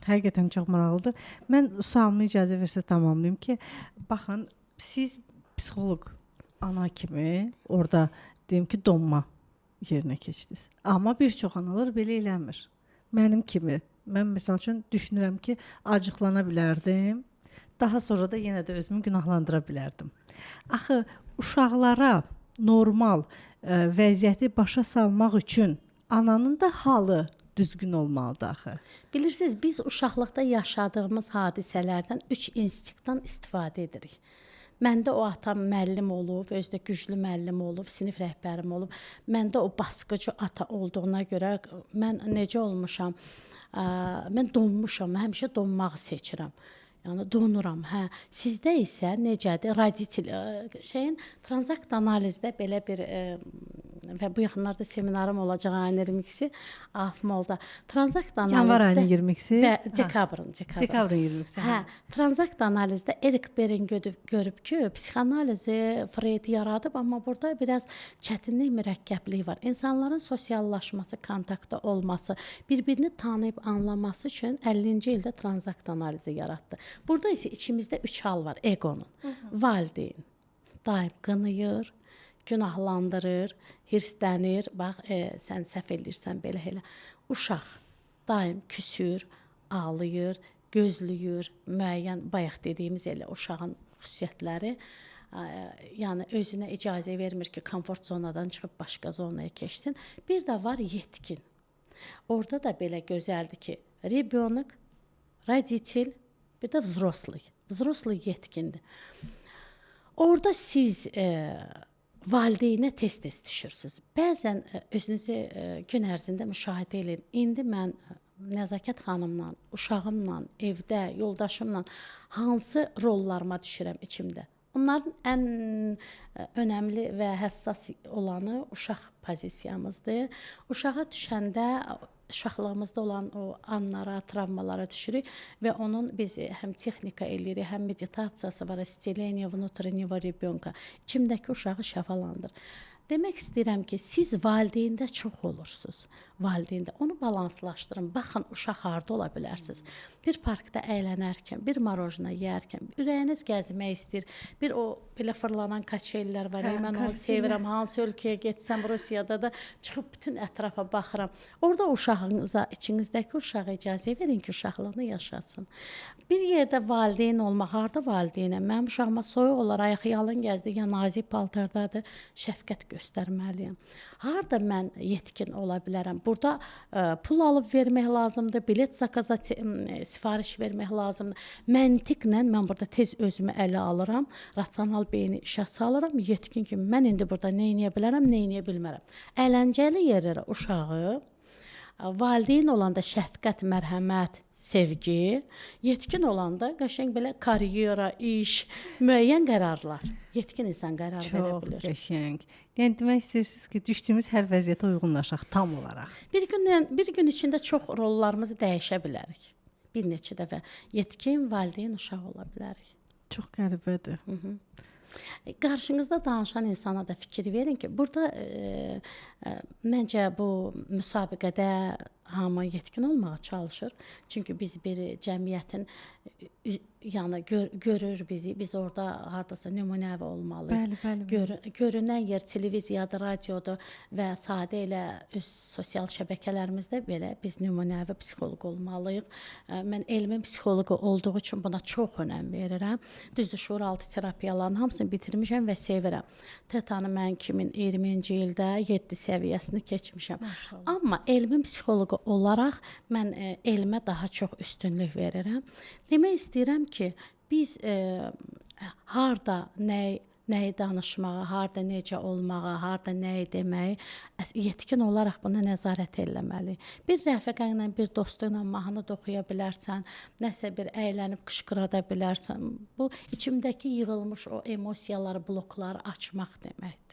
Həqiqətən çox maraqlıdır. Mən sualımı icazə versiniz tamamlayım ki, baxın, siz psixoloq ana kimi orada deyim ki, donma yerinə keçdiniz. Amma bir çox analar belə eləmir. Mənim kimi. Mən məsəl üçün düşünürəm ki, acıqlana bilərdim. Daha sonra da yenə də özümü günahlandıra bilərdim. Axı uşaqlara normal vəziyyəti başa salmaq üçün ananın da halı düzgün olmalıdır axı. Bilirsiniz, biz uşaqlıqda yaşadığımız hadisələrdən 3 instinktdən istifadə edirik. Məndə o atam müəllim olub, özü də güclü müəllim olub, sinif rəhbərim olub. Məndə o basqıcı ata olduğuna görə mən necə olmuşam? Mən donmuşam, həmişə donmağı seçirəm. Yəni donuram, hə. Sizdə isə necədir? Raditil tranzakt analizdə belə bir və bu yaxınlarda seminarım olacaq ayın 22-si AFMOL-da. Tranzakt analizdə Yanvar ayının 22-si və dekabrın. Dekabrın 22-si. Hə, tranzakt analizdə Erik Beren görüb ki, psixoanalizi Freud yaradıb, amma burada biraz çətinlik, mürəkkəblik var. İnsanların sosiallaşması, kontaktda olması, bir-birini tanıyıb anlaması üçün 50-ci ildə tranzakt analizi yaratdı. Burada isə içimizdə 3 hal var egonun. Valideyn daim qınayır, günahlandırır, hirslənir. Bax, sən səhv eləyirsən, belə elə. Uşaq daim küsür, ağlayır, gözləyir, müəyyən bayaq dediyimiz elə uşağın xüsusiyyətləri, yəni özünə icazə vermir ki, komfort zonadan çıxıb başqa zonaya keçsin. Bir də var yetkin. Orada da belə gözəldir ki, rебенок, родитель, bir də взрослый. Взрослый yetkindir. Orada siz valideynə tez-tez düşürsünüz. Bəzən özünüzü gün ərzində müşahidə edin. İndi mən Nəzakət xanımla, uşağımla, evdə, yoldaşımla hansı rollarıma düşürəm içimdə? Onların ən önəmli və həssas olanı uşaq pozisiyamızdır. Uşağa düşəndə uşaqlığımızda olan o anlara, travmalara düşürük və onun biz həm texnika eləyirik, həm meditasiyası var, исцеление внутреннего ребенка. İçimdəki uşağı şəfalandır. Demək istəyirəm ki, siz valideyndə çox olursunuz. Valideyndə onu balanslaşdırın. Baxın, uşaq harda ola bilərsiniz. Bir parkda əylənərkən, bir marojna yeyərkən, ürəyiniz gəzmək istəyir. Bir o belə fırlanan kaçellər var. Mən onu sevirəm. Hansı ölkəyə getsəm, Rusiyada da çıxıb bütün ətrafa baxıram. Orada uşağınıza, içinizdəki uşağa icazə verin ki, uşaqlığını yaşasın. Bir yerdə valideyn olmaq, harda valideynəm? Mənim uşağıma soyuq olar, ayağı yalın gəzdi, ya nazik paltardadır, şəfqət göstərməliyəm. Harda mən yetkin ola bilərəm? Burada pul alıb vermək lazımdır, bilet zakaza sifariş vermək lazımdır. Məntiqlə mən burada tez özümü ələ alıram, rasional beyni işə salıram, yetkin kimi mən indi burada nə edə bilərəm, nə edə bilmərəm. Əyləncəli yerlərə uşağı valideyn olanda şəfqət, mərhəmət, sevgi, yetkin olanda qəşəng belə karyera, iş, müəyyən qərarlar. Yetkin insan qərar verə bilir. Çox qəşəng. Yəni demək istəyirsiniz ki, düşdüyümüz hər vəziyyətə uyğunlaşaq tam olaraq. Bir gün içində çox rollarımızı dəyişə bilərik. Bir neçə dəfə yetkin valideyn uşaq ola bilərik. Çox qəribədir. Qarşınızda danışan insana da fikir verin ki, burada məncə bu müsabiqədə hamı yetkin olmağa çalışır. Çünki biz bir cəmiyyətin yəni görür bizi, biz orada hardasa nümunəvi olmalıyıq. Bəli. Görünən yer televiziyadır, radiodur və sadə elə öz sosial şəbəkələrimizdə belə biz nümunəvi psixoloq olmalıyıq. Mən elmin psixoloqu olduğu üçün buna çox önəm verirəm. Düzdür, şuuraltı terapiyaların hamısını bitirmişəm və sevirəm. Tetanı mən 2020-ci ildə 7 səviyyəsini keçmişəm. Maşallah. Amma elmin psixoloqu olaraq mən elmə daha çox üstünlük verirəm. Demək istəyirəm ki, biz harda nəyi danışmağa, harda necə olmağa, harda nəyi deməyi yetkin olaraq buna nəzarət eləməliyik. Bir rəfiqə ilə, bir dostu ilə mahnı da oxuya bilərsən, nəsə bir əylənib qışqırada bilərsən. Bu içimdəki yığılmış o emosiyaları, blokları açmaq deməkdir.